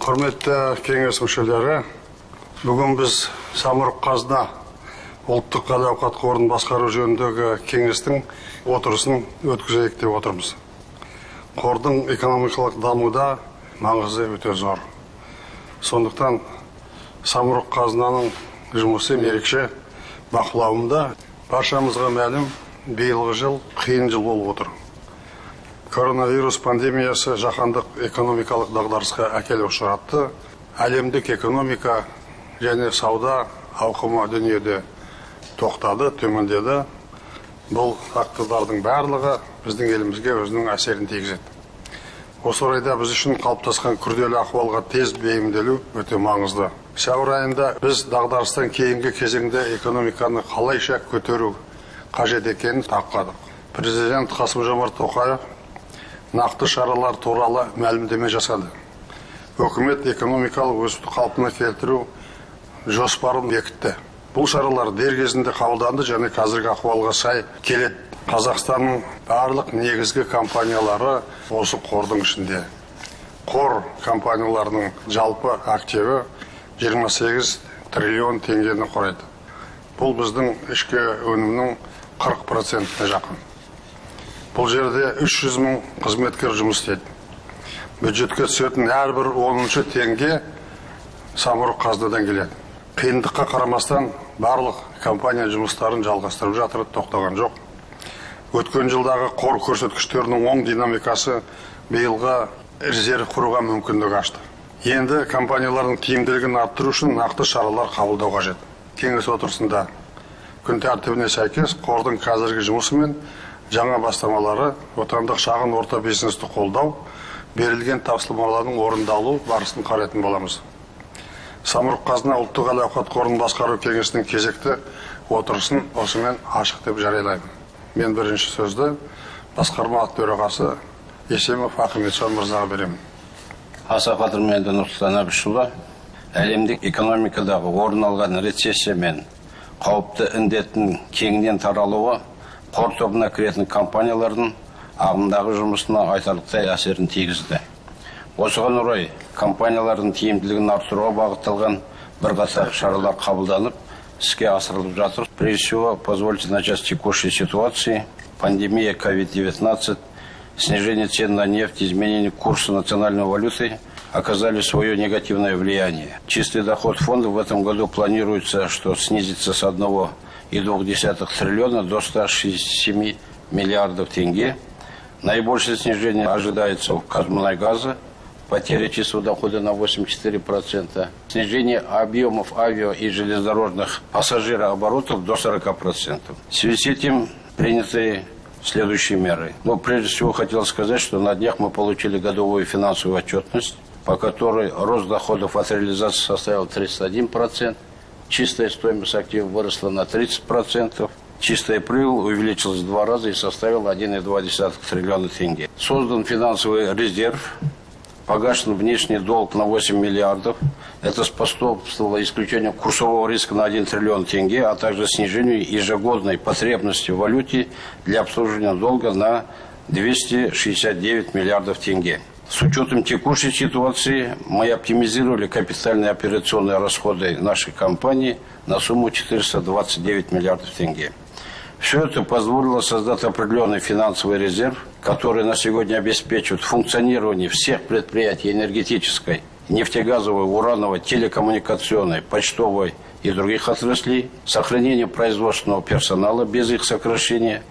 Құрметті кеңес мүшелері, бүгін біз Самұрық-Қазына ұлттық әл-ауқат қорын басқару жөніндегі кеңестің отырысын өткізейік деп отырмыз. Қордың экономикалық дамуда маңызы өте зор. Сондықтан Самұрық-Қазынаның жұмысы ерекше бақылауында. Баршамызға мәлім, биылғы жыл қиын жыл болып отыр. Коронавирус пандемиясы жаһандық экономикалық дағдарысқа әкеліп ұшыратты. Әлемдік экономика және сауда ауқымы дүниеде тоқтады, төмендеді. Бұл факторлардың барлығы біздің елімізге өзінің әсерін тигізеді. Осы орайда біз үшін қалыптасқан күрделі ахуалға тез бейімделу өте маңызды. Сәуір айында біз дағдарыстан кейінгі кезеңде экономиканы қалайша көтеру қажет екенін таққадық. Президент Қасым-Жомарт Тоқаев нақты шаралар туралы мәлімдеме жасады. Үкімет экономикалық өсуді қалпына келтіру жоспарын бекітті. Бұл шаралар дер кезінде қабылданды және қазіргі ахуалға сай келеді. Қазақстанның барлық негізгі компаниялары осы қордың ішінде. Қор компанияларының жалпы активі 28 триллион теңгені құрайды. Бұл біздің ішкі өнімнің 40%-іне жақын. Бұл жерде 300 мың қызметкер жұмыс істейді. Бюджетке түсетін әрбір 10-шы теңге Самұрық-Қазынадан келеді. Қиындыққа қарамастан барлық компания жұмыстарын жалғастырып жатыр, тоқтаған жоқ. Өткен жылдағы қор көрсеткіштерінің оң динамикасы биылға резерв құруға мүмкіндік ашты. Енді компаниялардың тиімділігін арттыру үшін нақты шаралар қабылдау қажет. Кеңес отырысында күн тәртібіне сәйкес қордың қазіргі жұмысы мен жаңа бастамалары, отандық шағын орта бизнесті қолдау, берілген тапсырмалардың орындалу барысын қарайтын боламыз. Самұрық-Қазына ұлттық әл-ауқат қорын басқару кеңесінің кезекті отырысын осымен ашық деп жариялаймын. Мен бірінші сөзді басқарма төрағасы Есемов Ахметжан мырзаға беремін. Аса қадірменді Нұрсұлтан Әбішұлы, әлемдік экономикадағы орын алған рецессия мен қауіпті індеттің кеңінен таралуы қор тобына кіретін компаниялардың ағымдағы жұмысына айтарлықтай әсерін тигізді. Осыған орай компаниялардың тиімділігін арттыруға бағытталған бірқатар шаралар қабылданып, іске асырылып жатыр. Прежде всего, позвольте начать с текущей ситуации. Пандемия COVID-19, снижение цен на нефть, изменение курса национальной валюты оказали свое негативное влияние. Чистый доход фонда в этом году планируется, что снизится с 1,2 триллиона до 167 миллиардов тенге. Наибольшее снижение ожидается в Казмунайгаза, потеря чистого дохода на 84%, снижение объемов авиа и железнодорожных пассажирооборотов до 40%. В связи с этим приняты следующие меры. Прежде всего, хотел сказать, что на днях мы получили годовую финансовую отчетность, по которой рост доходов от реализации составил 31%, чистая стоимость активов выросла на 30%, чистая прибыль увеличилась в 2 раза и составила 1,2 триллиона тенге. Создан финансовый резерв, погашен внешний долг на 8 миллиардов. Это способствовало исключению курсового риска на 1 триллион тенге, а также снижению ежегодной потребности в валюте для обслуживания долга на 269 миллиардов тенге. С учетом текущей ситуации мы оптимизировали капитальные операционные расходы нашей компании на сумму 429 миллиардов тенге. Все это позволило создать определенный финансовый резерв, который на сегодня обеспечивает функционирование всех предприятий энергетической, нефтегазовой, урановой, телекоммуникационной, почтовой и других отраслей, сохранение производственного персонала без их сокращения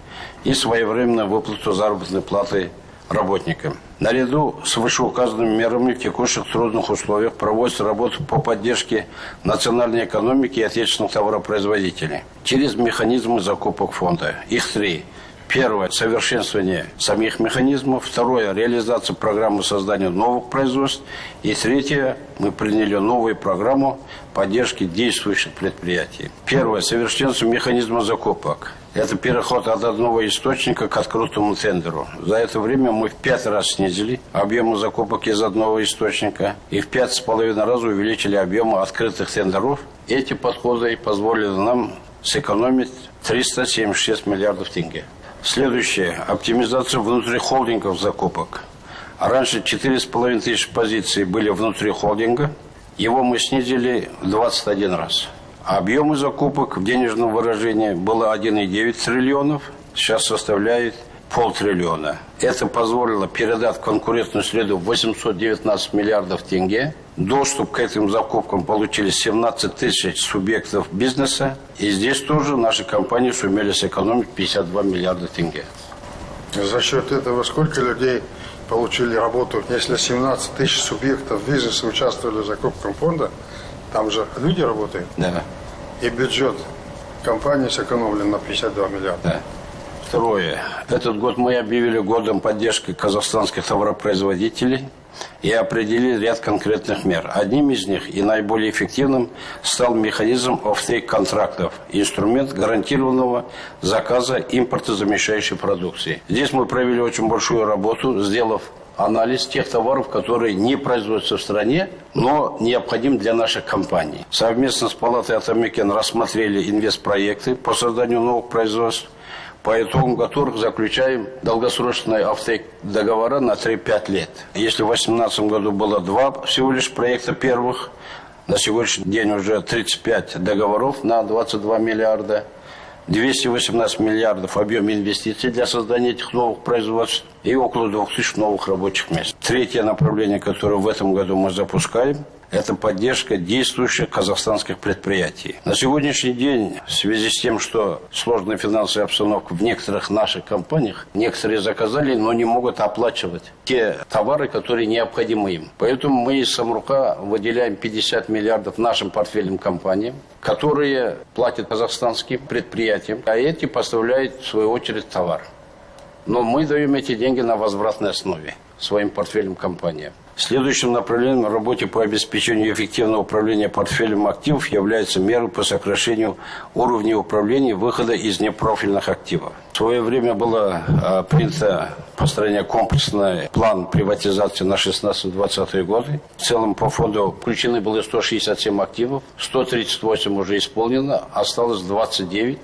и своевременную выплату заработной платы работникам. Наряду с вышеуказанными мерами в текущих трудных условиях проводится работа по поддержке национальной экономики и отечественных товаропроизводителей через механизмы закупок фонда. Их 3. Первое – совершенствование самих механизмов. Второе – реализация программы создания новых производств. И третье – мы приняли новую программу поддержки действующих предприятий. Первое – совершенствование механизма закупок. Это переход от одного источника к открытому тендеру. За это время мы в 5 раз снизили объемы закупок из одного источника и в 5,5 раза увеличили объемы открытых тендеров. Эти подходы позволили нам сэкономить 376 миллиардов тенге. Следующее – оптимизация внутрихолдинговых закупок. Раньше 4500 позиций были внутри холдинга. Его мы снизили в 21 раз. Объемы закупок в денежном выражении было 1,9 триллионов, сейчас составляет 500 миллиона. Это позволило передать в конкурентную среду 819 миллиардов тенге. Доступ к этим закупкам получили 17 тысяч субъектов бизнеса. И здесь тоже наши компании сумели сэкономить 52 миллиарда тенге. За счет этого сколько людей получили работу? Если 17 тысяч субъектов бизнеса участвовали в закупках фонда, там же люди работают. Да. И бюджет компании сэкономлен на 52 миллиарда. Да. Второе. Этот год мы объявили годом поддержки казахстанских товаропроизводителей и определили ряд конкретных мер. Одним из них и наиболее эффективным стал механизм оффтейк-контрактов, инструмент гарантированного заказа импортозамещающей продукции. Здесь мы провели очень большую работу, сделав анализ тех товаров, которые не производятся в стране, но необходимы для наших компаний. Совместно с Палатой Атамекен рассмотрели инвестпроекты по созданию новых производств, по итогам которых заключаем долгосрочные оффтейк-договора на 3-5 лет. Если в 2018 году было 2 всего лишь проекта первых, на сегодняшний день уже 35 договоров на 22 миллиарда, 218 миллиардов объем инвестиций для создания этих новых производств и около 2000 новых рабочих мест. Третье направление, которое в этом году мы запускаем, это поддержка действующих казахстанских предприятий. На сегодняшний день, в связи с тем, что сложная финансовая обстановка в некоторых наших компаниях, некоторые заказали, но не могут оплачивать те товары, которые необходимы им. Поэтому мы из Самрука выделяем 50 миллиардов нашим портфельным компаниям, которые платят казахстанским предприятиям, а эти поставляют, в свою очередь, товар. Но мы даем эти деньги на возвратной основе своим портфельным компаниям. Следующим направлением в работе по обеспечению эффективного управления портфелем активов являются меры по сокращению уровня управления выхода из непрофильных активов. В свое время было принято по стране комплексный план приватизации на 16-20 годы. В целом по фонду включены было 167 активов, 138 уже исполнено, осталось 29,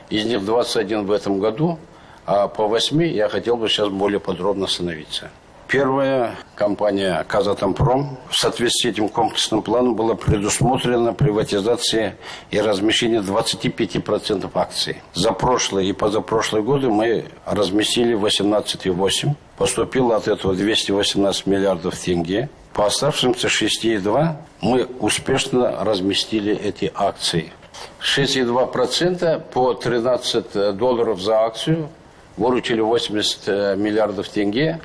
из них 21 в этом году, а по 8 я хотел бы сейчас более подробно остановиться. Первая компания «Казатомпром» в соответствии с этим комплексным планом была предусмотрена приватизация и размещение 25% акций. За прошлые и позапрошлые годы мы разместили 18,8. Поступило от этого 218 миллиардов тенге. По оставшимся 6,2 мы успешно разместили эти акции. 6,2% по $13 за акцию выручили 80 миллиардов тенге.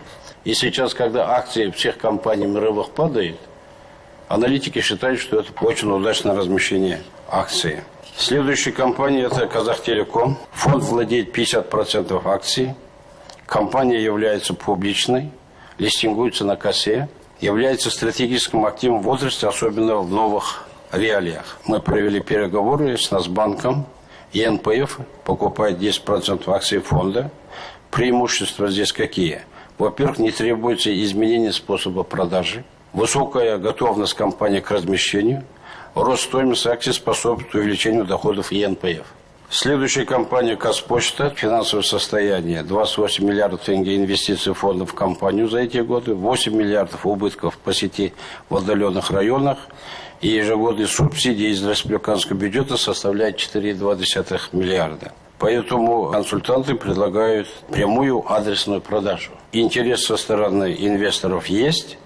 И сейчас, когда акции всех компаний мировых падают, аналитики считают, что это очень удачное размещение акций. Следующая компания – это Казахтелеком. Фонд владеет 50% акций. Компания является публичной, листингуется на КАСЕ, является стратегическим активом в отрасли, особенно в новых реалиях. Мы провели переговоры с Нацбанком, и НПФ покупает 10% акций фонда. Преимущества здесь какие? Во-первых, не требуется изменение способа продажи, высокая готовность компании к размещению, рост стоимости акций способствует увеличению доходов и НПФ. Следующая компания «Казпочта», финансовое состояние 28 миллиардов тенге инвестиций фонда в компанию за эти годы, 8 миллиардов убытков по сети в отдаленных районах и ежегодные субсидии из республиканского бюджета составляют 4,2 миллиарда. Поэтому консультанты предлагают прямую адресную продажу. Интерес со стороны инвесторов есть.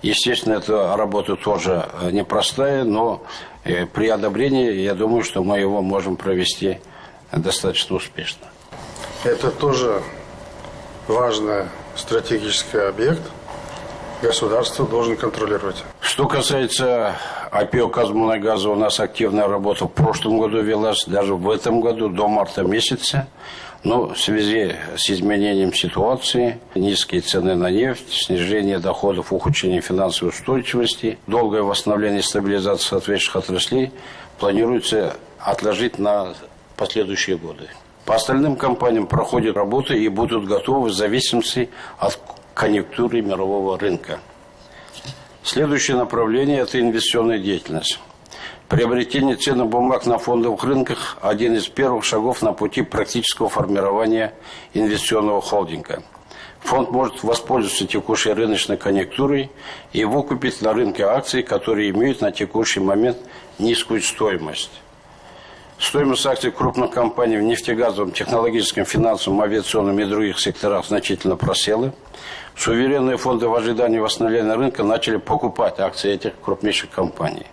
Естественно, эта работа тоже непростая, но при одобрении, я думаю, что мы его можем провести достаточно успешно. Это тоже важный стратегический объект. Государство должен контролировать. Что касается IPO «Казмунайгаза», у нас активная работа в прошлом году велась, даже в этом году, до марта месяца. Но в связи с изменением ситуации, низкие цены на нефть, снижение доходов, ухудшение финансовой устойчивости, долгое восстановление и стабилизация соответствующих отраслей планируется отложить на последующие годы. По остальным компаниям проходят работы и будут готовы в зависимости от конъюнктуры мирового рынка. Следующее направление – это инвестиционная деятельность. Приобретение ценных бумаг на фондовых рынках – один из первых шагов на пути практического формирования инвестиционного холдинга. Фонд может воспользоваться текущей рыночной конъюнктурой и выкупить на рынке акции, которые имеют на текущий момент низкую стоимость. Стоимость акций крупных компаний в нефтегазовом, технологическом, финансовом, авиационном и других секторах значительно просела. Суверенные фонды в ожидании восстановления рынка начали покупать акции этих крупнейших компаний.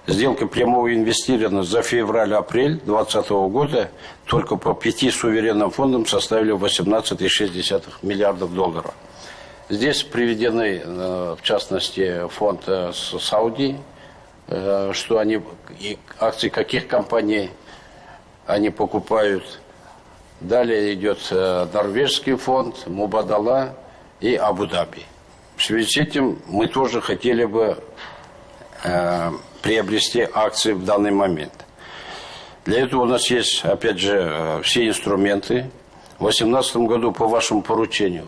Сделка прямого инвестирования за февраль-апрель 2020 года только по 5 суверенным фондам составили 18,6 миллиардов долларов. Здесь приведены, в частности, фонд Саудии, что они, и акции каких компаний они покупают. Далее идет норвежский фонд, Мубадала и Абу-Даби. В связи с этим мы тоже хотели бы приобрести акции в данный момент. Для этого у нас есть, опять же, все инструменты. В 2018 году по вашему поручению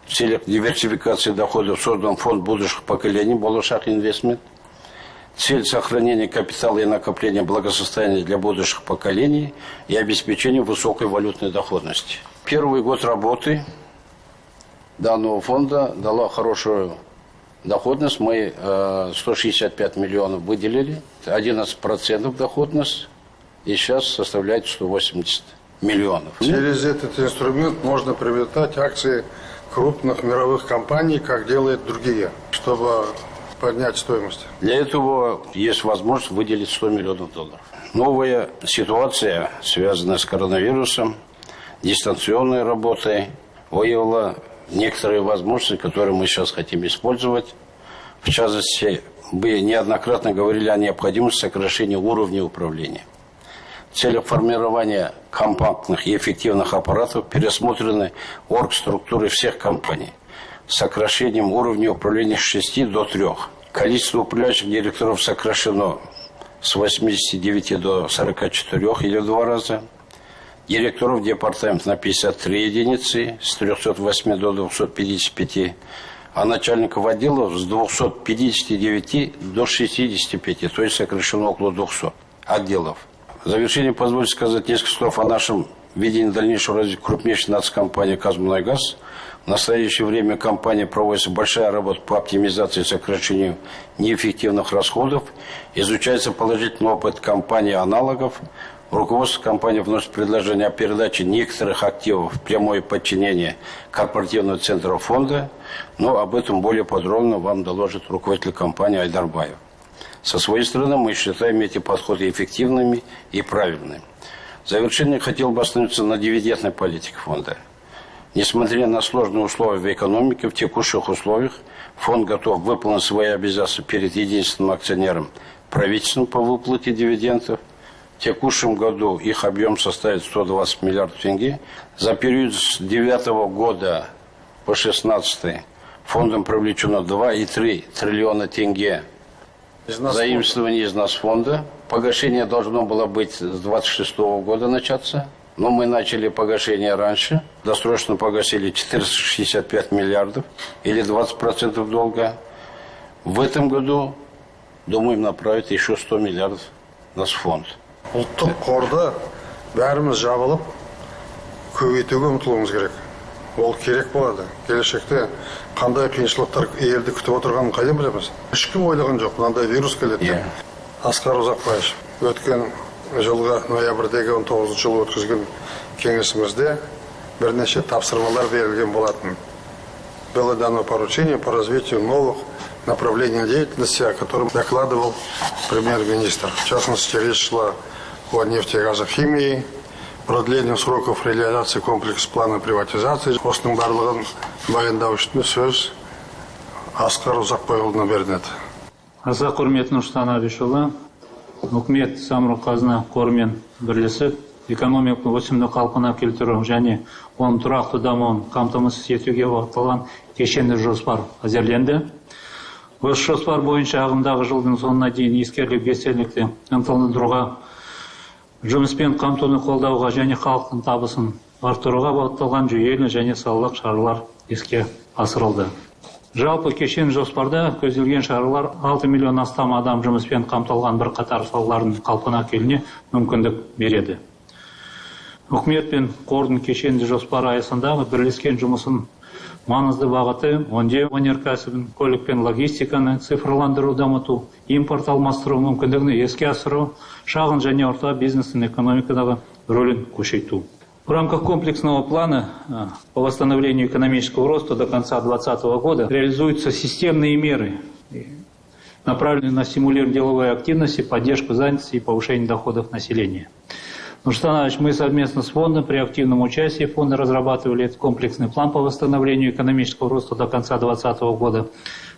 в целях диверсификации доходов создан фонд будущих поколений «Болашак Инвестмент». Цель сохранения капитала и накопления благосостояния для будущих поколений и обеспечения высокой валютной доходности. Первый год работы данного фонда дала хорошую доходность. Мы 165 миллионов выделили, 11% доходность, и сейчас составляет 180 миллионов. Через этот инструмент можно приобретать акции крупных мировых компаний, как делают другие, чтобы поднять стоимость. Для этого есть возможность выделить 100 миллионов долларов. Новая ситуация, связанная с коронавирусом, дистанционной работой, выявила некоторые возможности, которые мы сейчас хотим использовать. В частности, вы неоднократно говорили о необходимости сокращения уровня управления. В целях формирования компактных и эффективных аппаратов пересмотрены оргструктуры всех компаний с сокращением уровня управления с 6 до 3. Количество управляющих директоров сокращено с 89 до 44 или в 2 раза. Директоров департамента на 53 единицы, с 308 до 255, а начальников отделов с 259 до 65, то есть сокращено около 200 отделов. В завершение позвольте сказать несколько слов о нашем видении дальнейшего развития крупнейшей нацкомпании «Казмунайгаз». В настоящее время компания проводится большая работа по оптимизации и сокращению неэффективных расходов, изучается положительный опыт компаний-аналогов. Руководство компании вносит предложение о передаче некоторых активов в прямое подчинение корпоративного центра фонда, но об этом более подробно вам доложит руководитель компании Айдарбаев. Со своей стороны мы считаем эти подходы эффективными и правильными. В завершение хотел бы остановиться на дивидендной политике фонда. Несмотря на сложные условия в экономике, в текущих условиях фонд готов выполнить свои обязательства перед единственным акционером правительством по выплате дивидендов. В текущем году их объем составит 120 миллиардов тенге. За период с 2009 года по 2016 фондом привлечено 2,3 триллиона тенге заимствований из Насфонда. Погашение должно было быть с 2026 года начаться, но мы начали погашение раньше. Досрочно погасили 465 миллиардов или 20% долга. В этом году думаем направить еще 100 миллиардов в Насфонд. Ұлттық қорды бәріміз жабылып, көбейтуге ұмтылуымыз керек. Ол керек болады. Келешекте қандай қиыншылықтар елді күтіп отырғанын қайдан білеміз? Ешкім ойлаған жоқ, мынандай вирус келеді. Асқар Ұзақбаев өткен жылғы ноябрьдегі 19 жылы өткізген кеңесімізде бірнеше тапсырмалар берілген болатын. Было дано поручение по развитию новых направлений деятельности, о котором докладывал премьер-министр. В частности, речь шла о нефтегазохимии, продлению сроков реализации комплекс плана приватизации. Осының барлығын баяндау үшін сөз Асқар Ұзақбайұлына беріледі. Аса құрметті Нұрсұлтан Әбішұлы, үкімет самұрық-қазына қорымен бірлесіп, экономиканы өсімді қалпына келтіру және оның тұрақты дамуын қамтамасыз етуге бағытталған кешенді жоспар әзірленді. Осы жоспар бойынша ағымдағы жылдың соңына дейін ескеріліп естелікті ынталандыруға, жұмыспен қамтуды қолдауға және халықтың табысын арттыруға бағытталған жүйелі және салалық шаралар іске асырылды. Жалпы кешен жоспарда көзделген шаралар 6 миллион астам адам жұмыспен қамтылған бірқатар салалардың қалпына келуіне мүмкіндік береді. Үкімет пен қордың кешенді жоспары аясындағы бірлескен жұмысын маңызды бағыты өңдеу өнеркәсібін, көлік пен логистиканы цифрландыру, дамыту, импорт алмастыру мүмкіндігін еске асыру, шағын және орта бизнестің экономикадағы рөлін күшейту. В рамках комплексного плана по восстановлению экономического роста до конца 2020 года реализуются системные меры, направленные на стимулирование деловой активности, поддержку занятости и повышение доходов населения. Нурсултан Анатольевич, мы совместно с фондом при активном участии фонда разрабатывали этот комплексный план по восстановлению экономического роста до конца 2020 года.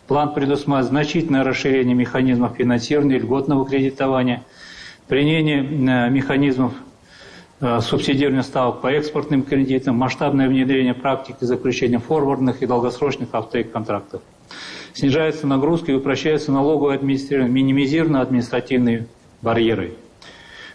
План предусматривает значительное расширение механизмов финансирования, льготного кредитования, применение механизмов субсидирования ставок по экспортным кредитам, масштабное внедрение практики заключения форвардных и долгосрочных офтейк-контрактов. Снижается нагрузка и упрощается налоговое администрирование, минимизированы административные барьеры.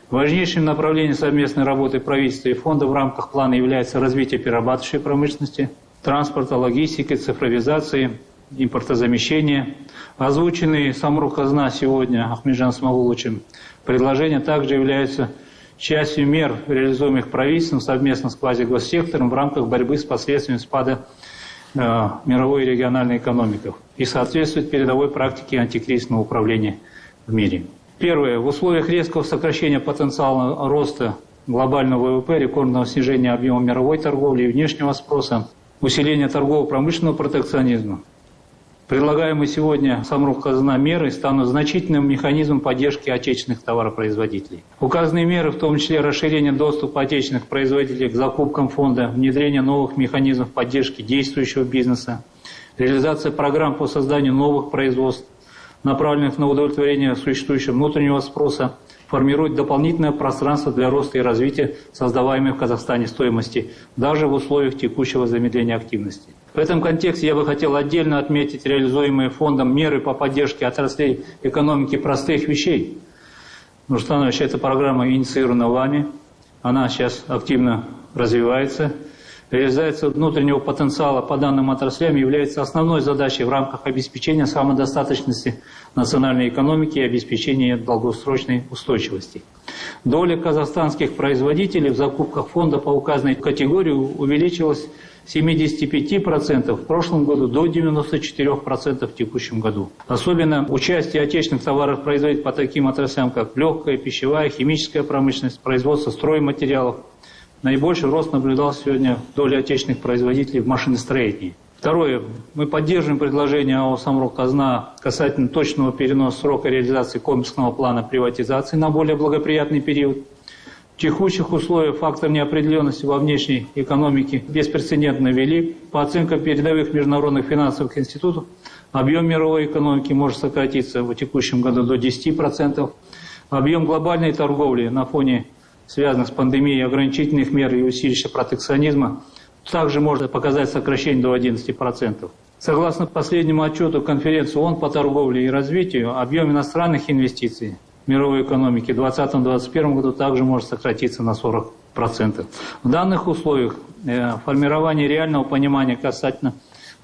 Важнейшим направлением совместной работы правительства и фонда в рамках плана является развитие перерабатывающей промышленности, транспорта, логистики, цифровизации, импортозамещения. Озвученные Самрұқ-Қазына сегодня Ахметжаном Смағұловичем предложения также являются частью мер, реализуемых правительством совместно с квазигоссектором в рамках борьбы с последствиями спада мировой и региональной экономики и соответствует передовой практике антикризисного управления в мире. Первое. В условиях резкого сокращения потенциала роста глобального ВВП, рекордного снижения объема мировой торговли и внешнего спроса, усиления торгово-промышленного протекционизма, предлагаемые сегодня Самрұқ-Қазына меры станут значительным механизмом поддержки отечественных товаропроизводителей. Указанные меры, в том числе расширение доступа отечественных производителей к закупкам фонда, внедрение новых механизмов поддержки действующего бизнеса, реализация программ по созданию новых производств, направленных на удовлетворение существующего внутреннего спроса, формирует дополнительное пространство для роста и развития создаваемой в Казахстане стоимости, даже в условиях текущего замедления активности. В этом контексте я бы хотел отдельно отметить реализуемые фондом меры по поддержке отраслей экономики простых вещей. Нурсултан Анатольевич, эта программа инициирована вами, она сейчас активно развивается. Реализация внутреннего потенциала по данным отраслям является основной задачей в рамках обеспечения самодостаточности национальной экономики и обеспечения долгосрочной устойчивости. Доля казахстанских производителей в закупках фонда по указанной категории увеличилась с 75% в прошлом году до 94% в текущем году. Особенно участие отечественных товаропроизводителей по таким отраслям, как легкая, пищевая, химическая промышленность, производство стройматериалов. Наибольший рост наблюдался сегодня в доле отечественных производителей в машиностроении. Второе. Мы поддерживаем предложение АО «Самрұқ-Қазына» касательно точного переноса срока реализации комплексного плана приватизации на более благоприятный период. В текущих условиях фактор неопределенности во внешней экономике беспрецедентно велик. По оценкам передовых международных финансовых институтов, объем мировой экономики может сократиться в текущем году до 10%. Объем глобальной торговли на фоне связанных с пандемией ограничительных мер и усилища протекционизма, также может показать сокращение до 11%. Согласно последнему отчету конференции ООН по торговле и развитию, объем иностранных инвестиций в мировой экономике в 2020-2021 году также может сократиться на 40%. В данных условиях формирование реального понимания касательно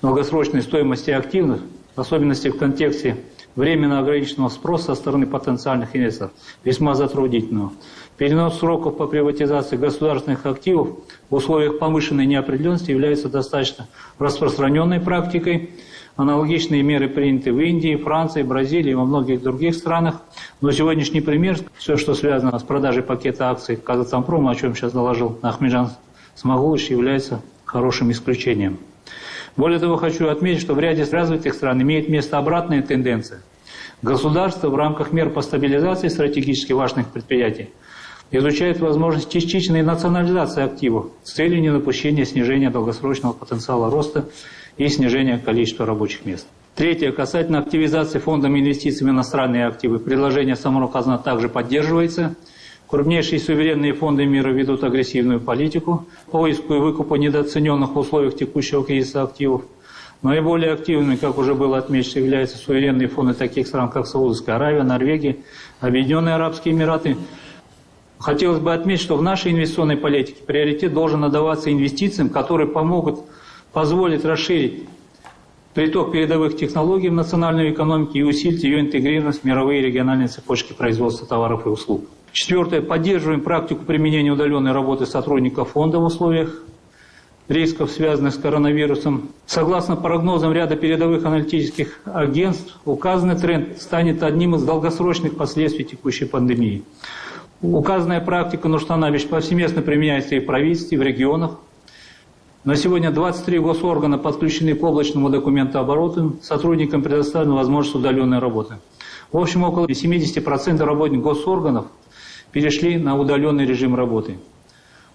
долгосрочной стоимости активов, в особенности в контексте временно ограниченного спроса со стороны потенциальных инвесторов, весьма затруднительного. Перенос сроков по приватизации государственных активов в условиях повышенной неопределенности является достаточно распространенной практикой. Аналогичные меры приняты в Индии, Франции, Бразилии и во многих других странах. Но сегодняшний пример, все, что связано с продажей пакета акций Казатомпрома, о чем сейчас доложил Ахметжан Смағұлович, является хорошим исключением. Более того, хочу отметить, что в ряде развитых стран имеет место обратная тенденция. Государство в рамках мер по стабилизации стратегически важных предприятий изучает возможность частичной национализации активов с целью недопущения снижения долгосрочного потенциала роста и снижения количества рабочих мест. Третье. Касательно активизации фондом инвестиций в иностранные активы, предложение Самрұқ-Қазына также поддерживается. Крупнейшие суверенные фонды мира ведут агрессивную политику по поиску и выкупу недооцененных в условиях текущего кризиса активов. Наиболее активными, как уже было отмечено, являются суверенные фонды таких стран, как Саудовская Аравия, Норвегия, Объединенные Арабские Эмираты. Хотелось бы отметить, что в нашей инвестиционной политике приоритет должен отдаваться инвестициям, которые позволят расширить приток передовых технологий в национальную экономику и усилить ее интегрированность в мировые и региональные цепочки производства товаров и услуг. Четвертое. Поддерживаем практику применения удаленной работы сотрудников фонда в условиях рисков, связанных с коронавирусом. Согласно прогнозам ряда передовых аналитических агентств, указанный тренд станет одним из долгосрочных последствий текущей пандемии. Указанная практика Нурсултан Абишевич повсеместно применяется и в правительстве, и в регионах. На сегодня 23 госоргана подключены к облачному документообороту, сотрудникам предоставлена возможность удаленной работы. В общем, около 70% работников госорганов перешли на удаленный режим работы.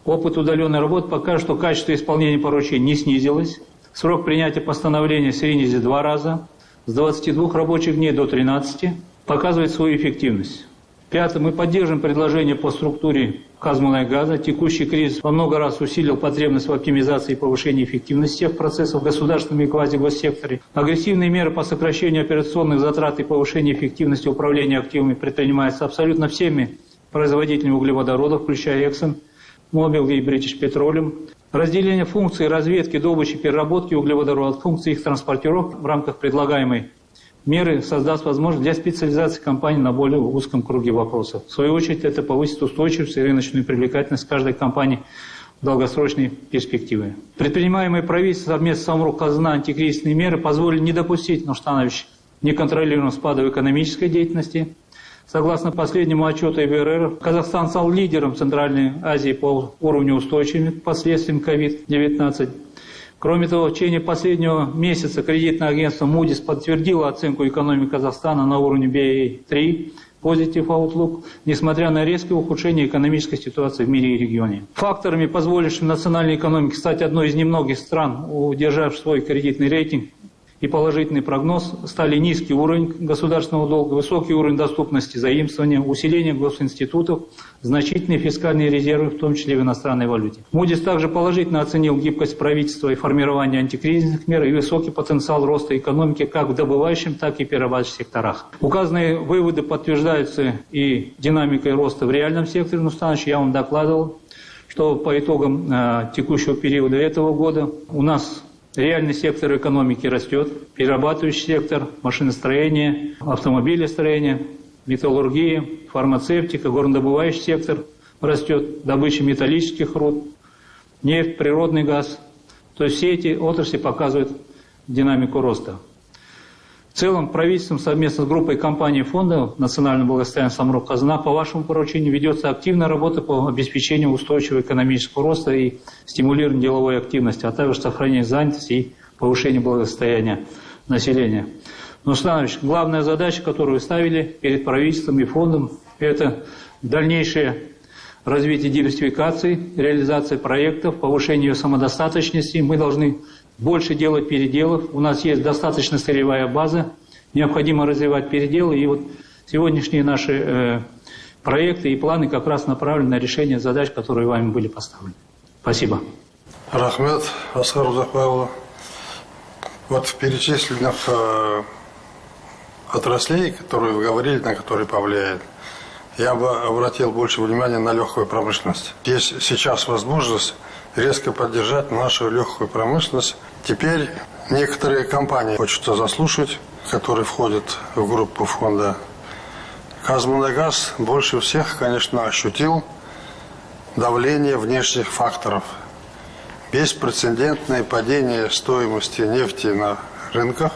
Опыт удаленной работы покажет, что качество исполнения поручений не снизилось. Срок принятия постановления снизили 2 раза, с 22 рабочих дней до 13, показывает свою эффективность. Пятое. Мы поддерживаем предложение по структуре Казмунайгаза. Текущий кризис во много раз усилил потребность в оптимизации и повышении эффективности всех процессов в государственном и квазигоссекторе. Агрессивные меры по сокращению операционных затрат и повышению эффективности управления активами предпринимаются абсолютно всеми производителями углеводородов, включая Exxon, Mobil и British Petroleum. Разделение функций разведки, добычи, переработки углеводородов, функций их транспортировки в рамках предлагаемой меры создаст возможность для специализации компаний на более узком круге вопросов. В свою очередь, это повысит устойчивость и рыночную привлекательность каждой компании в долгосрочной перспективе. Предпринимаемые правительством совместно с Самрук-Казна антикризисные меры позволили не допустить, Нурсултан Абишевич, неконтролируемого спада в экономической деятельности. Согласно последнему отчету ИБРР, Казахстан стал лидером Центральной Азии по уровню устойчивости к последствиям COVID-19. Кроме того, в течение последнего месяца кредитное агентство Moody's подтвердило оценку экономики Казахстана на уровне BA3, Positive Outlook, несмотря на резкое ухудшение экономической ситуации в мире и регионе. Факторами, позволившими национальной экономике стать одной из немногих стран, удержавших свой кредитный рейтинг и положительный прогноз, стали низкий уровень государственного долга, высокий уровень доступности заимствования, усиление госинститутов, значительные фискальные резервы, в том числе в иностранной валюте. Moody's также положительно оценил гибкость правительства и формирование антикризисных мер и высокий потенциал роста экономики как в добывающем, так и перерабатывающих секторах. Указанные выводы подтверждаются и динамикой роста в реальном секторе. Нурсултан Абишевич, я вам докладывал, что по итогам текущего периода этого года у нас реальный сектор экономики растет, перерабатывающий сектор, машиностроение, автомобилестроение, металлургия, фармацевтика, горнодобывающий сектор растет, добыча металлических руд, нефть, природный газ. То есть все эти отрасли показывают динамику роста. В целом, правительством совместно с группой компаний фонда национального благосостояния Самрук-Казна по вашему поручению ведется активная работа по обеспечению устойчивого экономического роста и стимулированию деловой активности, а также сохранению занятости и повышению благосостояния населения. Нурсултан Абишевич, главная задача, которую вы ставили перед правительством и фондом, это дальнейшее развитие диверсификации, реализация проектов, повышение ее самодостаточности. Мы должны больше делать переделов. У нас есть достаточно сырьевая база. Необходимо развивать переделы. И вот сегодняшние наши проекты и планы как раз направлены на решение задач, которые вами были поставлены. Спасибо. Рахмет, Аскар Узакбайұлы. Вот в перечисленных отраслей, которые вы говорили, на которые повлияет, я бы обратил больше внимания на легкую промышленность. Есть сейчас возможность резко поддержать нашу легкую промышленность. Теперь некоторые компании хочется заслушать, которые входят в группу фонда. Казмунайгаз больше всех, конечно, ощутил давление внешних факторов. Беспрецедентное падение стоимости нефти на рынках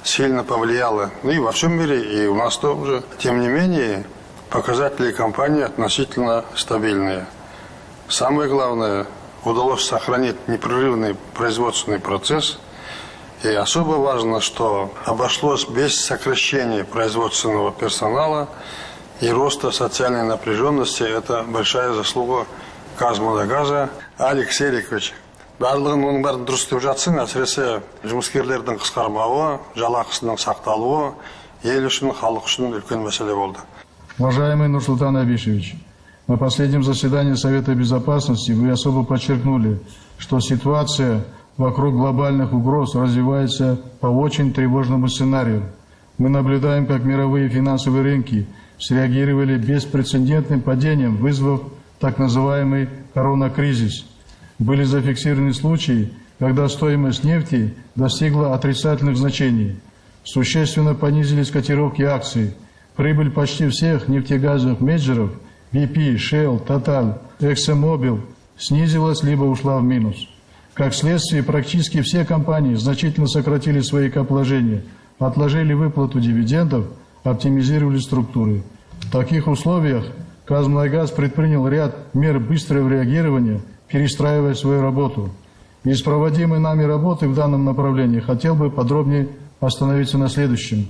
сильно повлияло, ну и во всем мире, и у нас тоже. Тем не менее, показатели компании относительно стабильные. Самое главное, удалось сохранить непрерывный производственный процесс. И особо важно, что обошлось без сокращения производственного персонала и роста социальной напряженности. Это большая заслуга Казмунайгаза. Алексей Серикович, барлығын оның бәрін дұрыс деп жатсың, әсіресе жұмыскерлердің қысқармауы, жалақысының сақталуы ел үшін, халық үшін үлкен мәселе болды. Уважаемый Нурсултан Абишевич, на последнем заседании Совета Безопасности вы особо подчеркнули, что ситуация вокруг глобальных угроз развивается по очень тревожному сценарию. Мы наблюдаем, как мировые финансовые рынки среагировали беспрецедентным падением, вызвав так называемый коронакризис. Были зафиксированы случаи, когда стоимость нефти достигла отрицательных значений. Существенно понизились котировки акций. Прибыль почти всех нефтегазовых менеджеров BP, Shell, Total, ExxonMobil снизилась либо ушла в минус. Как следствие, практически все компании значительно сократили свои капвложения, отложили выплату дивидендов, оптимизировали структуры. В таких условиях Казмунайгаз предпринял ряд мер быстрого реагирования, перестраивая свою работу. Из проводимой нами работы в данном направлении хотел бы подробнее остановиться на следующем.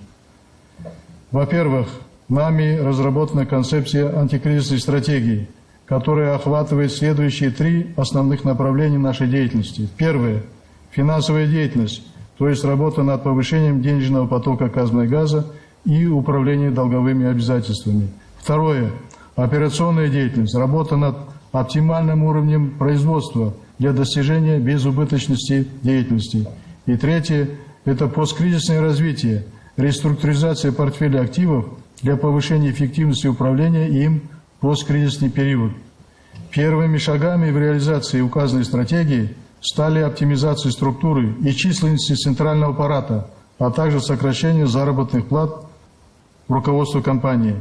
Во-первых, нами разработана концепция антикризисной стратегии, которая охватывает следующие 3 основных направления нашей деятельности. Первое – финансовая деятельность, то есть работа над повышением денежного потока Казмунайгаза и управление долговыми обязательствами. Второе – операционная деятельность, работа над оптимальным уровнем производства для достижения безубыточности деятельности. И третье – это посткризисное развитие, реструктуризация портфеля активов для повышения эффективности управления им в посткризисный период. Первыми шагами в реализации указанной стратегии стали оптимизация структуры и численности центрального аппарата, а также сокращение заработных плат руководству компании.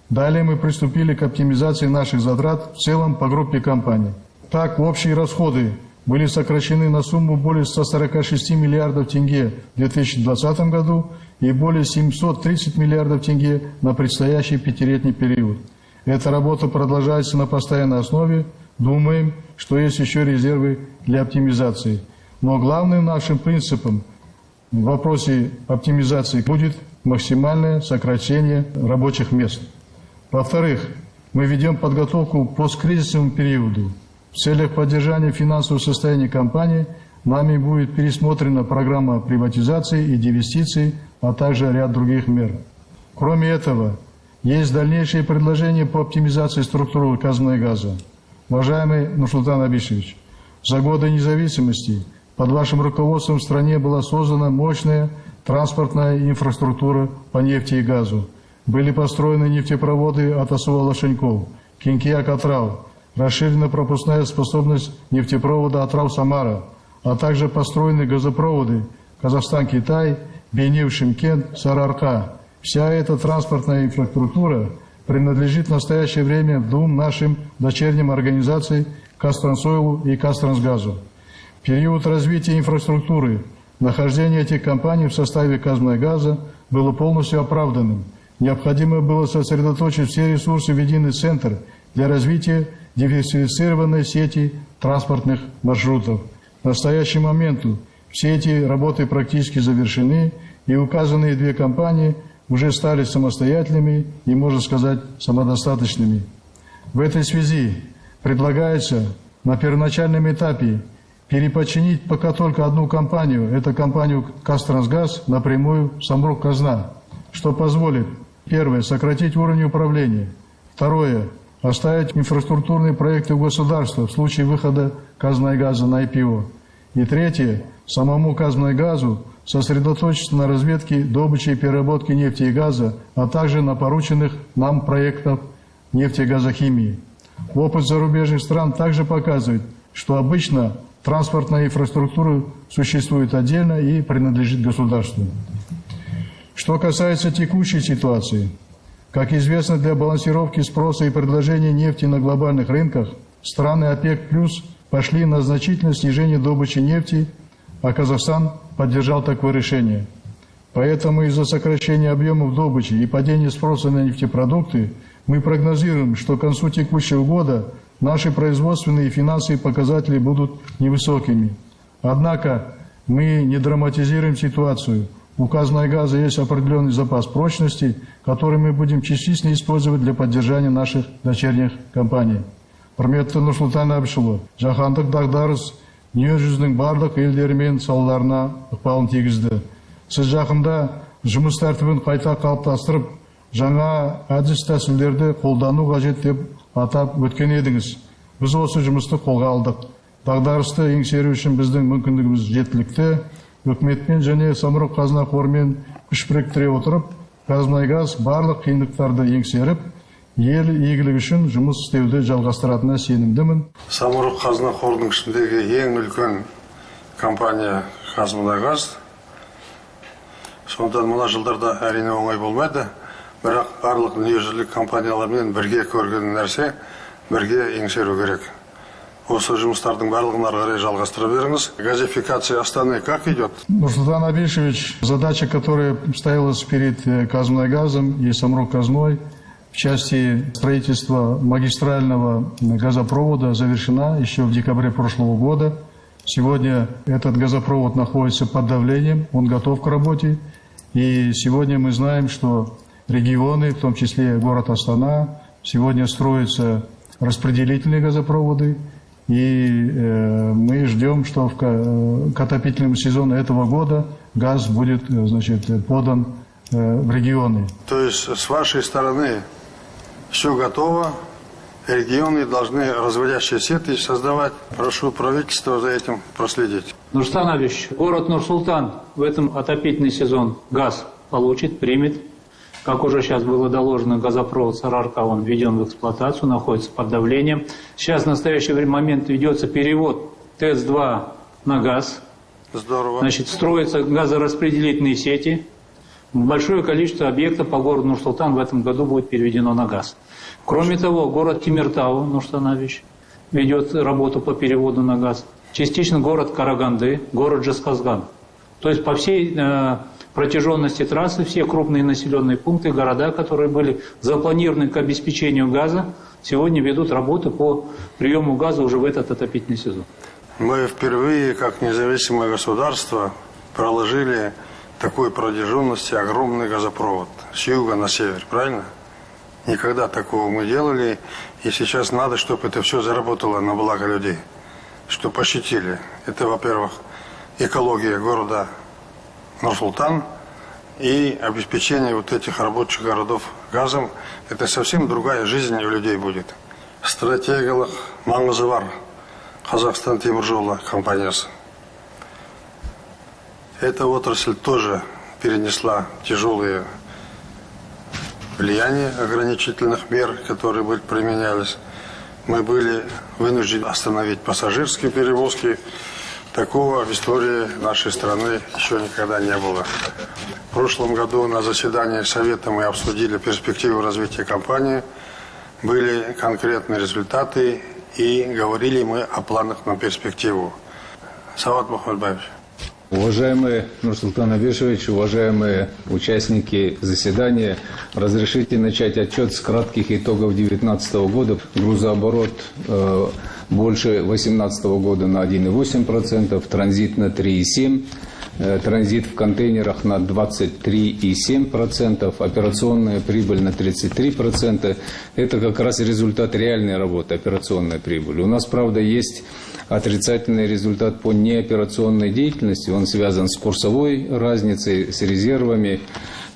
Далее мы приступили к оптимизации наших затрат в целом по группе компаний. Так, общие расходы были сокращены на сумму более 146 миллиардов тенге в 2020 году и более 730 миллиардов тенге на предстоящий 5-летний период. Эта работа продолжается на постоянной основе. Думаем, что есть еще резервы для оптимизации. Но главным нашим принципом в вопросе оптимизации будет максимальное сокращение рабочих мест. Во-вторых, мы ведем подготовку к посткризисному периоду. В целях поддержания финансового состояния компании нами будет пересмотрена программа приватизации и дивестиций, а также ряд других мер. Кроме этого, есть дальнейшие предложения по оптимизации структуры Казмунайгаза. Уважаемый Нурсултан Абишевич, за годы независимости под вашим руководством в стране была создана мощная транспортная инфраструктура по нефти и газу. Были построены нефтепроводы от Асуа-Лошеньков, Кинкияк-Атрау, расширена пропускная способность нефтепровода Атрау-Самара, а также построены газопроводы Казахстан-Китай, Бейнеу-Шымкент, Сарыарка. Вся эта транспортная инфраструктура принадлежит в настоящее время 2 нашим дочерним организациям Казтрансойлу и Казтрансгазу. В период развития инфраструктуры нахождение этих компаний в составе Казмунайгаза было полностью оправданным. Необходимо было сосредоточить все ресурсы в единый центр для развития диверсифицированной сети транспортных маршрутов. К настоящему моменту все эти работы практически завершены, и указанные 2 компании уже стали самостоятельными и, можно сказать, самодостаточными. В этой связи предлагается на первоначальном этапе переподчинить пока только одну компанию, это компанию Казтрансгаз, напрямую в Самрук-Казна, что позволит, первое, сократить уровень управления, второе, оставить инфраструктурные проекты у государства в случае выхода Казмунайгаза на IPO, и третье, самому Казмунайгазу сосредоточиться на разведке, добыче и переработке нефти и газа, а также на порученных нам проектах нефтегазохимии. Опыт зарубежных стран также показывает, что обычно транспортная инфраструктура существует отдельно и принадлежит государству. Что касается текущей ситуации, как известно, для балансировки спроса и предложения нефти на глобальных рынках страны ОПЕК+ пошли на значительное снижение добычи нефти, а Казахстан поддержал такое решение. Поэтому из-за сокращения объемов добычи и падения спроса на нефтепродукты мы прогнозируем, что к концу текущего года наши производственные и финансовые показатели будут невысокими. Однако мы не драматизируем ситуацию. У Казмунайгаза есть определенный запас прочности, который мы будем частично использовать для поддержания наших дочерних компаний. Құрметті Нұрсұлтан Әбішұлы, жаһандық дағдарыс дүниежүзінің барлық елдері мен салаларына ықпалын тигізді. Сіз жақында жұмыс тәртібін қайта қалыптастырып, жаңа әдіс-тәсілдерді қолдану қажет деп атап өткен едіңіз. Біз осы жұмысты қолға алдық. Дағдарысты еңсеру үшін біздің мүмкіндігіміз жеткілікті. Үкіметпен және Самұрық-Қазына қорымен күш біріктіре отырып, Казмунайгаз барлық қиындықтарды еңсеріп, ел игілігі үшін жұмыс істеуді жалғастыратынына сенімдімін. Самұрық-Қазына қорының ішіндегі ең үлкен компания Казмунайгаз. Сондықтан мына жылдарда әрине оңай болмайды. бірақ барлық дүниежүзілік компаниялармен бірге көрген нәрсе, бірге еңсеру керек. Осы жұмыстардың барлығын ары қарай жалғастыра беріңіз. Газификация Астаны как идет? Нурсултан Абишевич, задача, которая ставилась перед Казмунайгазом и Самрукказной в части строительства магистрального газопровода завершена еще в декабре прошлого года. Сегодня этот газопровод находится под давлением, он готов к работе. И сегодня мы знаем, что регионы, в том числе город Астана, сегодня строятся распределительные газопроводы. И мы ждем, что к отопительному сезону этого года газ будет, значит, подан в регионы. То есть с вашей стороны все готово, регионы должны разводящие сети создавать. Прошу правительство за этим проследить. Нурсултан Абишевич, город Нур-Султан в этом отопительный сезон газ получит, примет. Как уже сейчас было доложено, газопровод Сарыарка, он введен в эксплуатацию, находится под давлением. Сейчас в настоящий момент ведется перевод ТЭЦ-2 на газ. Здорово. Значит, строятся газораспределительные сети. Большое количество объектов по городу Нур-Султан в этом году будет переведено на газ. Кроме того, город Темиртау, Нурсултан Абишевич, ведет работу по переводу на газ. Частично город Караганды, город Жезказган. То есть по всей протяженности трассы, все крупные населенные пункты, города, которые были запланированы к обеспечению газа, сегодня ведут работу по приему газа уже в этот отопительный сезон. Мы впервые, как независимое государство, проложили такой протяженности огромный газопровод с юга на север, правильно? Никогда такого мы делали, и сейчас надо, чтобы это все заработало на благо людей, чтобы ощутили. Это, во-первых, экология города Нур-Султан и обеспечение вот этих рабочих городов газом. Это совсем другая жизнь у людей будет. Стратегиялық маңызы бар Казахстан теміржолы компаниясы. Эта отрасль тоже перенесла тяжелые влияния ограничительных мер, которые применялись. Мы были вынуждены остановить пассажирские перевозки. Такого в истории нашей страны еще никогда не было. В прошлом году на заседании Совета мы обсудили перспективы развития компании. Были конкретные результаты и говорили мы о планах на перспективу. Сауат Мухаммадбаевич. Уважаемый Нурсултан Абишевич, уважаемые участники заседания, разрешите начать отчет с кратких итогов 2019 года. Грузооборот больше 2018 года на 1,8%, транзит на 3,7%, транзит в контейнерах на 23,7%, операционная прибыль на 33%. Это как раз результат реальной работы, операционной прибыли. У нас, правда, есть отрицательный результат по неоперационной деятельности. Он связан с курсовой разницей, с резервами.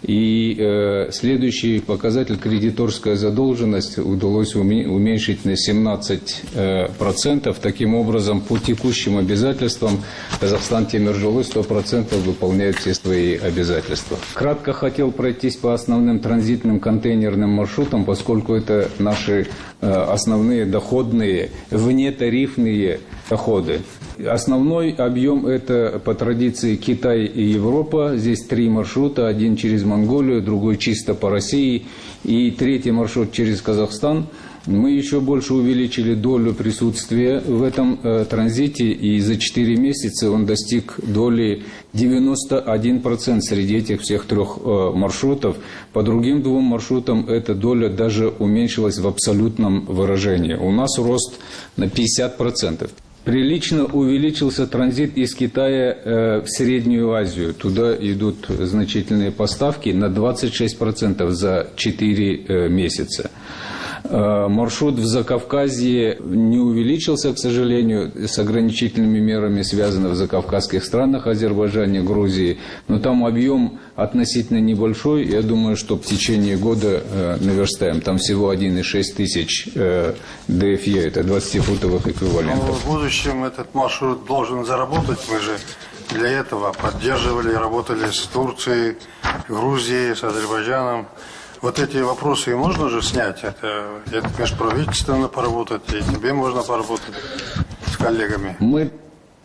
И следующий показатель, кредиторская задолженность, удалось уменьшить на 17%. Таким образом, по текущим обязательствам Казахстан Темиржолы 100% выполняет все свои обязательства. Кратко хотел пройтись по основным транзитным контейнерным маршрутам, поскольку это наши основные доходные, внетарифные доходы. Основной объем – это по традиции Китай и Европа. Здесь 3 маршрута. Один через Монголию, другой чисто по России и третий маршрут через Казахстан. Мы еще больше увеличили долю присутствия в этом транзите, и за 4 месяца он достиг доли 91% среди этих всех 3 маршрутов. По другим 2 маршрутам эта доля даже уменьшилась в абсолютном выражении. У нас рост на 50%. Прилично увеличился транзит из Китая в Среднюю Азию. Туда идут значительные поставки на 26% за 4 месяца. Маршрут в Закавказье не увеличился, к сожалению, с ограничительными мерами, связанными в закавказских странах, Азербайджане, Грузии. Но там объем относительно небольшой. Я думаю, что в течение года наверстаем. Там всего 1,6 тысяч ДФЕ, это 20-футовых эквивалентов. Но в будущем этот маршрут должен заработать. Мы же для этого поддерживали, работали с Турцией, Грузией, с Азербайджаном. Вот эти вопросы можно же снять. Это межправительственно поработать, и тебе можно поработать с коллегами. Мы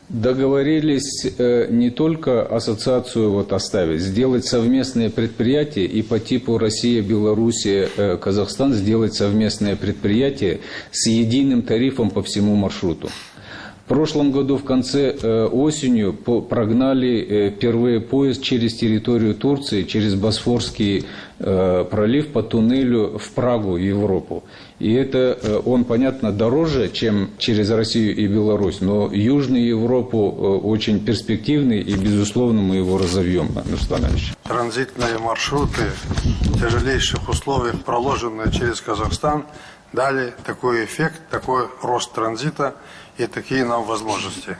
Договорились не только ассоциацию оставить, сделать совместные предприятия и по типу Россия, Белоруссия, Казахстан сделать совместное предприятие с единым тарифом по всему маршруту. В прошлом году в конце осенью прогнали впервые поезд через территорию Турции, через Босфорский пролив по туннелю в Прагу, в Европу. И это, он, понятно, дороже, чем через Россию и Беларусь, но Южную Европу очень перспективный, и, безусловно, мы его разовьем, Нурсултан Абишевич. Транзитные маршруты в тяжелейших условиях, проложенные через Казахстан, дали такой эффект, такой рост транзита и такие нам возможности.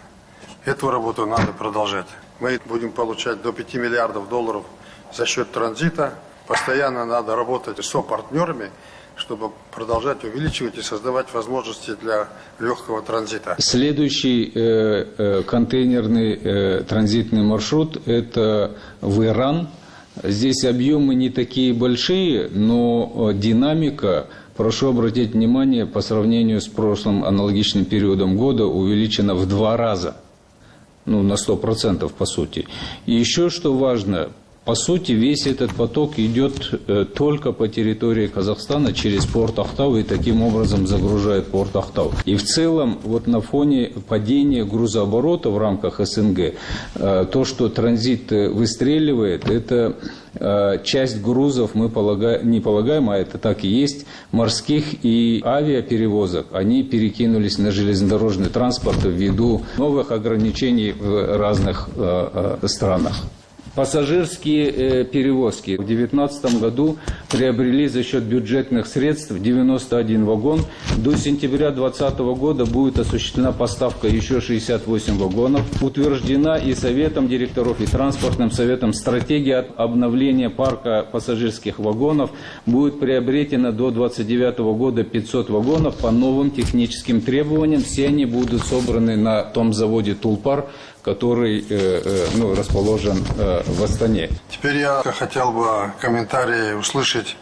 Эту работу надо продолжать. Мы будем получать до 5 миллиардов долларов за счет транзита. Постоянно надо работать с партнерами, чтобы продолжать увеличивать и создавать возможности для легкого транзита. Следующий контейнерный транзитный маршрут – это в Иран. Здесь объемы не такие большие, но динамика, прошу обратить внимание, по сравнению с прошлым аналогичным периодом года увеличена в 2 раза. На 100% по сути. И еще что важно, по сути, весь этот поток идет только по территории Казахстана через порт Ахтау и таким образом загружает порт Ахтау. И в целом, на фоне падения грузооборота в рамках СНГ, то, что транзит выстреливает, это часть грузов, мы не полагаем, а это так и есть, морских и авиаперевозок, они перекинулись на железнодорожный транспорт ввиду новых ограничений в разных странах. Пассажирские перевозки в 2019 году приобрели за счет бюджетных средств 91 вагон. До сентября 2020 года будет осуществлена поставка еще 68 вагонов. Утверждена и Советом директоров, и Транспортным советом стратегия обновления парка пассажирских вагонов. Будет приобретено до 2029 года 500 вагонов по новым техническим требованиям. Все они будут собраны на том заводе «Тулпар», который расположен в Астане. Теперь я хотел бы комментарии услышать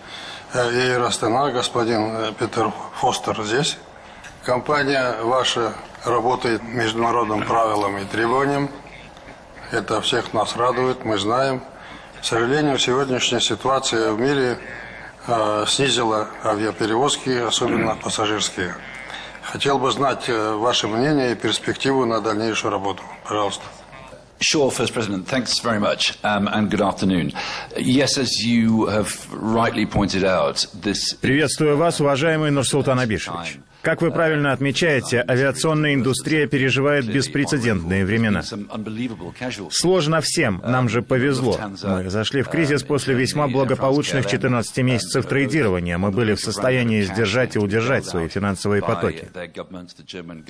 Эйр Астана, господин Питер Фостер здесь. Компания ваша работает международным правилам и требованиям. Это всех нас радует, мы знаем. К сожалению, сегодняшняя ситуация в мире снизила авиаперевозки, особенно пассажирские. Хотел бы знать ваше мнение и перспективу на дальнейшую работу. Пожалуйста. Sure, First President, thanks very much and good afternoon. Yes, as you have rightly pointed out, this... Приветствую вас, уважаемый Нурсултан Абишевич. Как вы правильно отмечаете, авиационная индустрия переживает беспрецедентные времена. Сложно всем, нам же повезло. Мы зашли в кризис после весьма благополучных 14 месяцев трейдирования. Мы были в состоянии сдержать и удержать свои финансовые потоки.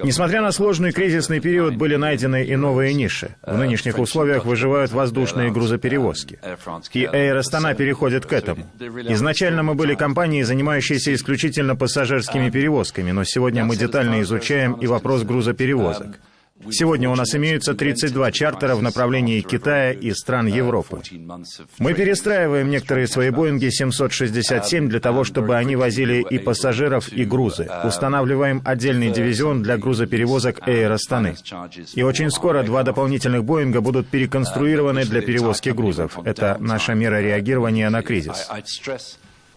Несмотря на сложный кризисный период, были найдены и новые ниши. В нынешних условиях выживают воздушные грузоперевозки. И Эйр Астана переходит к этому. Изначально мы были компанией, занимающейся исключительно пассажирскими перевозками, но сегодня мы детально изучаем и вопрос грузоперевозок. Сегодня у нас имеются 32 чартера в направлении Китая и стран Европы. Мы перестраиваем некоторые свои Боинги 767 для того, чтобы они возили и пассажиров, и грузы. Устанавливаем отдельный дивизион для грузоперевозок Эйр Астаны. И очень скоро 2 дополнительных Боинга будут переконструированы для перевозки грузов. Это наша мера реагирования на кризис.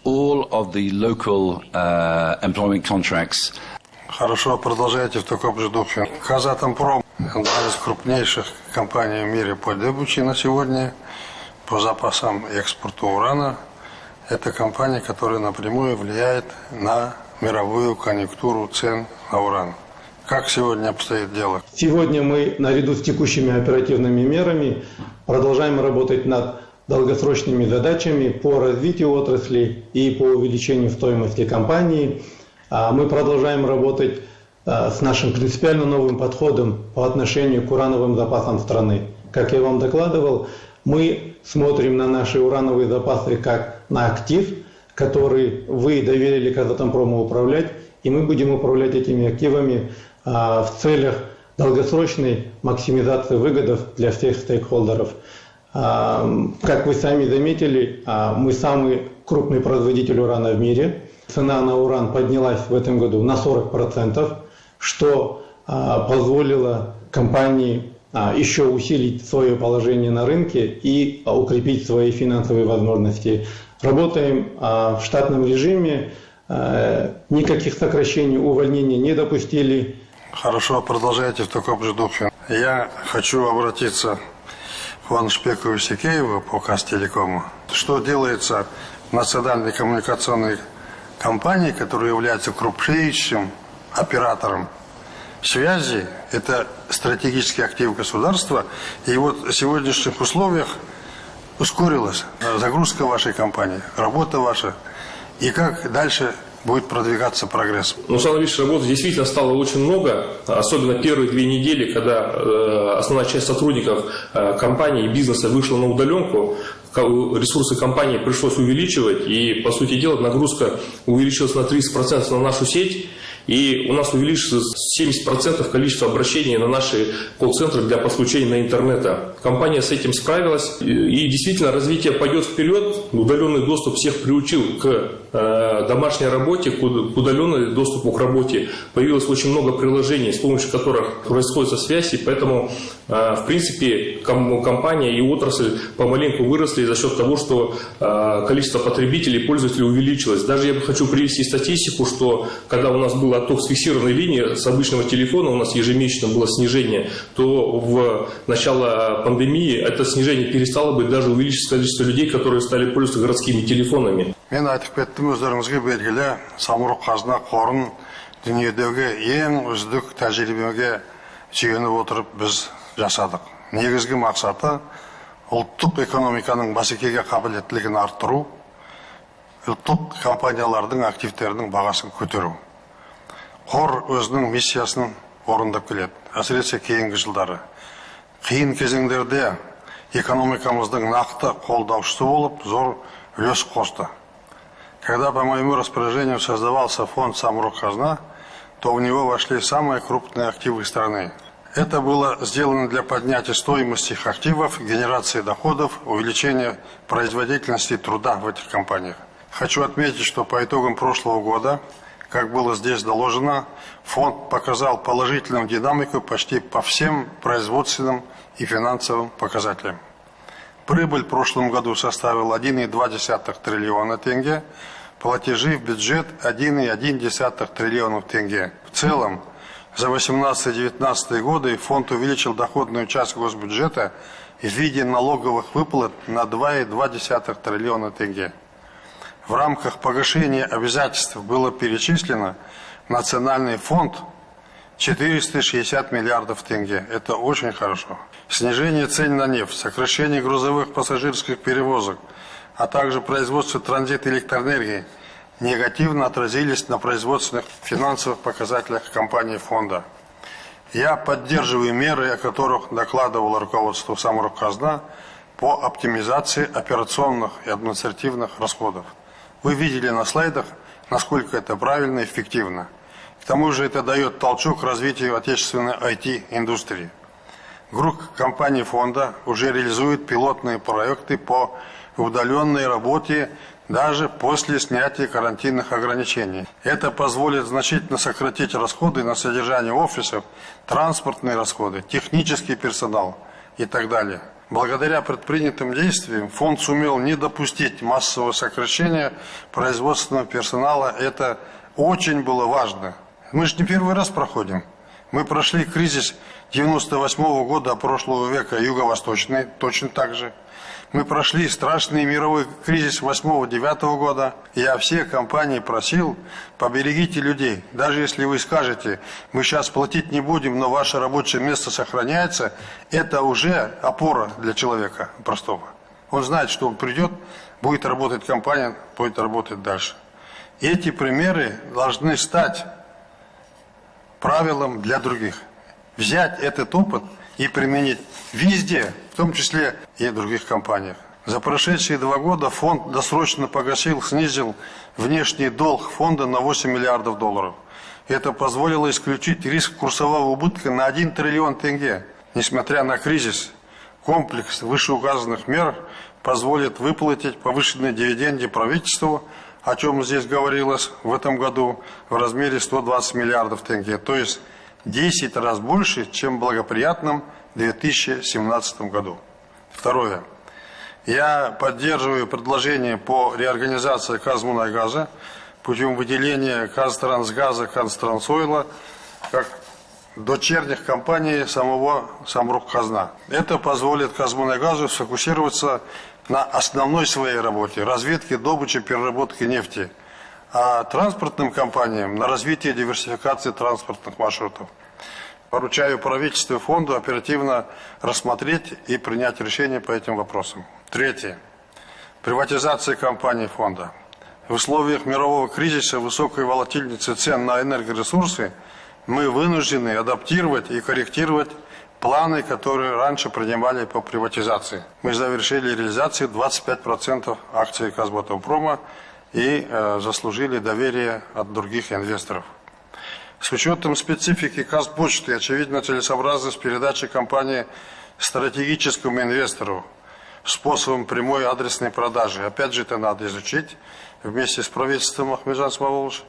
All of the local employment contracts. Хорошо, продолжайте в таком же духе. Казатомпром – одна из крупнейших компаний в мире по добыче на сегодня, по запасам и экспорту урана. Это компания, которая напрямую влияет на мировую конъюнктуру цен на уран. Как сегодня обстоит дело? Сегодня мы, наряду с текущими оперативными мерами, продолжаем работать над долгосрочными задачами по развитию отрасли и по увеличению стоимости компании. Мы продолжаем работать с нашим принципиально новым подходом по отношению к урановым запасам страны. Как я вам докладывал, мы смотрим на наши урановые запасы как на актив, который вы доверили Казатомпрому управлять, и мы будем управлять этими активами в целях долгосрочной максимизации выгодов для всех стейкхолдеров. Как вы сами заметили, мы самый крупный производитель урана в мире. Цена на уран поднялась в этом году на 40%, что позволило компании еще усилить свое положение на рынке и укрепить свои финансовые возможности. Работаем в штатном режиме, никаких сокращений, увольнений не допустили. Хорошо, продолжайте в таком же духе. Я хочу обратиться к Ивану Шпекову Сикееву по Казтелекому. Что делается в национальной коммуникационной компании, которая является крупнейшим оператором связи, это стратегический актив государства, и вот в сегодняшних условиях ускорилась загрузка вашей компании, работа ваша, и как дальше будет продвигаться прогресс? Ну, Руслан Ильич, работы действительно стало очень много, особенно первые 2 недели, когда основная часть сотрудников компании и бизнеса вышла на удаленку, ресурсы компании пришлось увеличивать, и, по сути дела, нагрузка увеличилась на 30% на нашу сеть, и у нас увеличилось 70% количество обращений на наши колл-центры для подключения на интернета. Компания с этим справилась, и действительно развитие пойдет вперед. Удаленный доступ всех приучил к домашней работе, к удаленному доступу к работе. Появилось очень много приложений, с помощью которых происходит связь, и поэтому, в принципе, компания и отрасль помаленьку выросли за счет того, что количество потребителей и пользователей увеличилось. Даже я хочу привести статистику, что когда у нас был отток с фиксированной линии, с обычного телефона у нас ежемесячно было снижение, то в начало пандемии это снижение перестало быть, даже увеличить количество людей, которые стали пользоваться городскими телефонами. Мен айтып кеттім, өздеріңізге белгілі, Самұрық қазына қорын дүниедегі ең үздік тәжірибеге сүйеніп отырып біз жасадық. Негізгі мақсаты ұлттық экономиканың бәсекеге қабілеттілігін арттыру, ұлттық компаниялардың активтерінің бағасын көтеру. Қор өзінің миссиясын орындап келеді, әсіресе кейінгі жылдары. Қиын кезеңдерде экономикамыздың нақты қолдаушысы болып, зор үлес қосты. Когда по моему распоряжению создавался фонд «Самұрық-қазына», то в него вошли самые крупные активы страны. Это было сделано для поднятия стоимости их активов, генерации доходов, увеличения производительности труда в этих компаниях. Хочу отметить, что по итогам прошлого года, как было здесь доложено, фонд показал положительную динамику почти по всем производственным и финансовым показателям. Прибыль в прошлом году составила 1,2 триллиона тенге, платежи в бюджет 1,1 триллиона тенге. В целом, за 2018-2019 годы фонд увеличил доходную часть госбюджета в виде налоговых выплат на 2,2 триллиона тенге. В рамках погашения обязательств было перечислено в Национальный фонд 460 миллиардов тенге. Это очень хорошо. Снижение цен на нефть, сокращение грузовых пассажирских перевозок, а также производство транзита электроэнергии негативно отразились на производственных финансовых показателях компании фонда. Я поддерживаю меры, о которых докладывало руководство Самұрық-қазына по оптимизации операционных и административных расходов. Вы видели на слайдах, насколько это правильно и эффективно. К тому же это дает толчок развитию отечественной IT-индустрии. Группа компаний фонда уже реализует пилотные проекты по удаленной работе даже после снятия карантинных ограничений. Это позволит значительно сократить расходы на содержание офисов, транспортные расходы, технический персонал и так далее. Благодаря предпринятым действиям фонд сумел не допустить массового сокращения производственного персонала. Это очень было важно. Мы же не первый раз проходим. Мы прошли кризис 98-го года прошлого века, юго-восточный, точно так же. Мы прошли страшный мировой кризис 8-9 года. Я все компании просил, поберегите людей. Даже если вы скажете, мы сейчас платить не будем, но ваше рабочее место сохраняется, это уже опора для человека простого. Он знает, что он придет, будет работать компания, будет работать дальше. Эти примеры должны стать правилом для других. Взять этот опыт и применить везде, в том числе и в других компаниях. За прошедшие 2 года фонд досрочно погасил, снизил внешний долг фонда на 8 миллиардов долларов. Это позволило исключить риск курсового убытка на 1 триллион тенге. Несмотря на кризис, комплекс вышеуказанных мер позволит выплатить повышенные дивиденды правительству, о чем здесь говорилось в этом году, в размере 120 миллиардов тенге. То есть 10 раз больше, чем в благоприятном 2017 году. Второе. Я поддерживаю предложение по реорганизации Казмунайгаза путем выделения Казтрансгаза, Казтрансойла как дочерних компаний самого Самрук-Казна. Это позволит Казмунайгазу сфокусироваться на основной своей работе – разведке, добыче, переработке нефти, а транспортным компаниям на развитие диверсификации транспортных маршрутов. Поручаю правительству и фонду оперативно рассмотреть и принять решение по этим вопросам. Третье. Приватизация компаний фонда. В условиях мирового кризиса, высокой волатильности цен на энергоресурсы мы вынуждены адаптировать и корректировать планы, которые раньше принимали по приватизации. Мы завершили реализацию 25% акций Казботомпрома и заслужили доверие от других инвесторов. С учетом специфики Казпочты, очевидно, целесообразность передачи компании стратегическому инвестору способом прямой адресной продажи. Опять же, это надо изучить вместе с правительством Ахметжан Смағұлович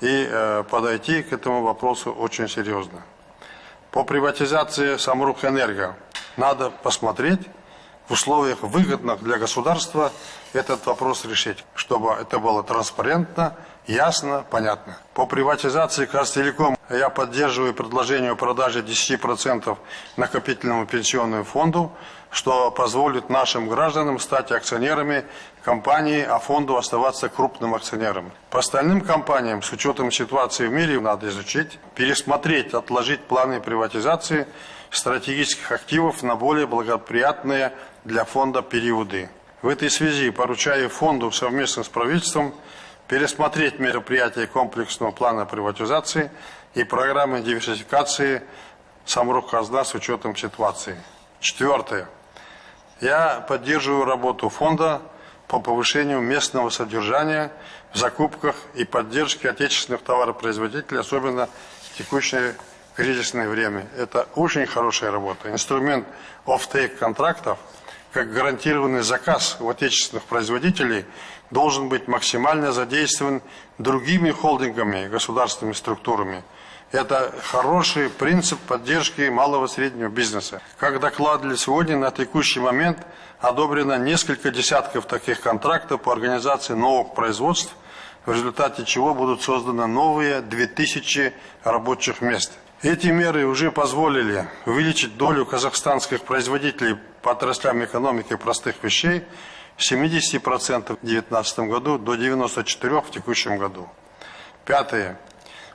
и подойти к этому вопросу очень серьезно. По приватизации Самрук-Энерго надо посмотреть, в условиях выгодных для государства этот вопрос решить, чтобы это было транспарентно, ясно, понятно. По приватизации Казтелеком я поддерживаю предложение о продаже 10% накопительному пенсионному фонду, что позволит нашим гражданам стать акционерами компании, а фонду оставаться крупным акционером. По остальным компаниям, с учетом ситуации в мире, надо изучить, пересмотреть, отложить планы приватизации стратегических активов на более благоприятные для фонда периоды. В этой связи поручаю фонду совместно с правительством пересмотреть мероприятия комплексного плана приватизации и программы диверсификации Самрук-Казна с учетом ситуации. Четвертое. Я поддерживаю работу фонда по повышению местного содержания в закупках и поддержке отечественных товаропроизводителей, особенно в текущее кризисное время. Это очень хорошая работа. Инструмент оффтейк контрактов, как гарантированный заказ у отечественных производителей, должен быть максимально задействован другими холдингами и государственными структурами. Это хороший принцип поддержки малого и среднего бизнеса. Как докладывали сегодня, на текущий момент одобрено несколько десятков таких контрактов по организации новых производств, в результате чего будут созданы новые 2000 рабочих мест. Эти меры уже позволили увеличить долю казахстанских производителей по отраслям экономики простых вещей с 70% в 2019 году до 94% в текущем году. Пятое.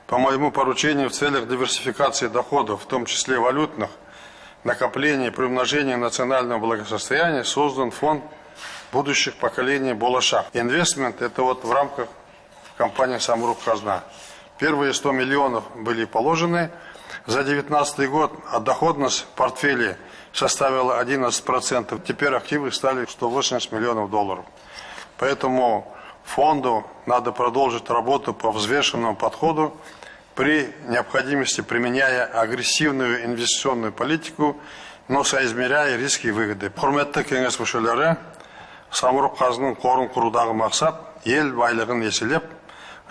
По моему поручению в целях диверсификации доходов, в том числе валютных, накопления и приумножения национального благосостояния, создан фонд будущих поколений Болашак. Инвестмент – это вот в рамках компании Самрук-Казна. Первые 100 миллионов были положены за 2019 год, а доходность в портфеле составила 11%. Теперь активы стали 180 миллионов долларов. Поэтому фонду надо продолжить работу по взвешенному подходу, при необходимости применяя агрессивную инвестиционную политику, но соизмеряя риски и выгоды. Құрметті кеңес мүшелері, Самрук-Қазының қорын құрудағы мақсат ел байлығын еселеп,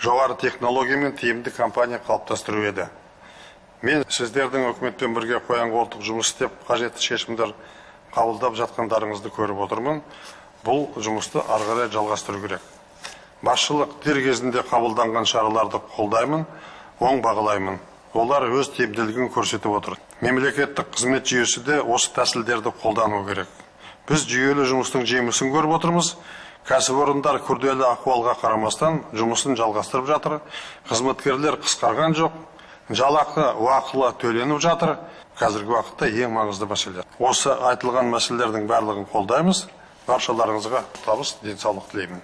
жоғары технологиямен тиімді компания қалыптастыру еді. Мен сіздердің үкіметпен бірге қоян-қолтық жұмыс істеп, қажетті шешімдер қабылдап жатқандарыңызды көріп отырмын. Бұл жұмысты ары қарай жалғастыру керек. Басшылық дер кезінде қабылданған шараларды қолдаймын, оң бағалаймын. Олар өз тиімділігін көрсетіп отыр. Мемлекеттік қызмет жүйесі де осы тәсілдерді қолдану керек. Біз жүйелі жұмыстың жемісін көріп отырмыз. Кәсіпорындар күрделі ахуалға қарамастан жұмысын жалғастырып жатыр. Қызметкерлер қысқарған жоқ. Жалақы уақытылы төленіп жатыр. Қазіргі уақытта ең маңызды мәселе. Осы айтылған мәселелердің барлығын қолдаймыз. Баршаларыңызға табыс, денсаулық тілеймін.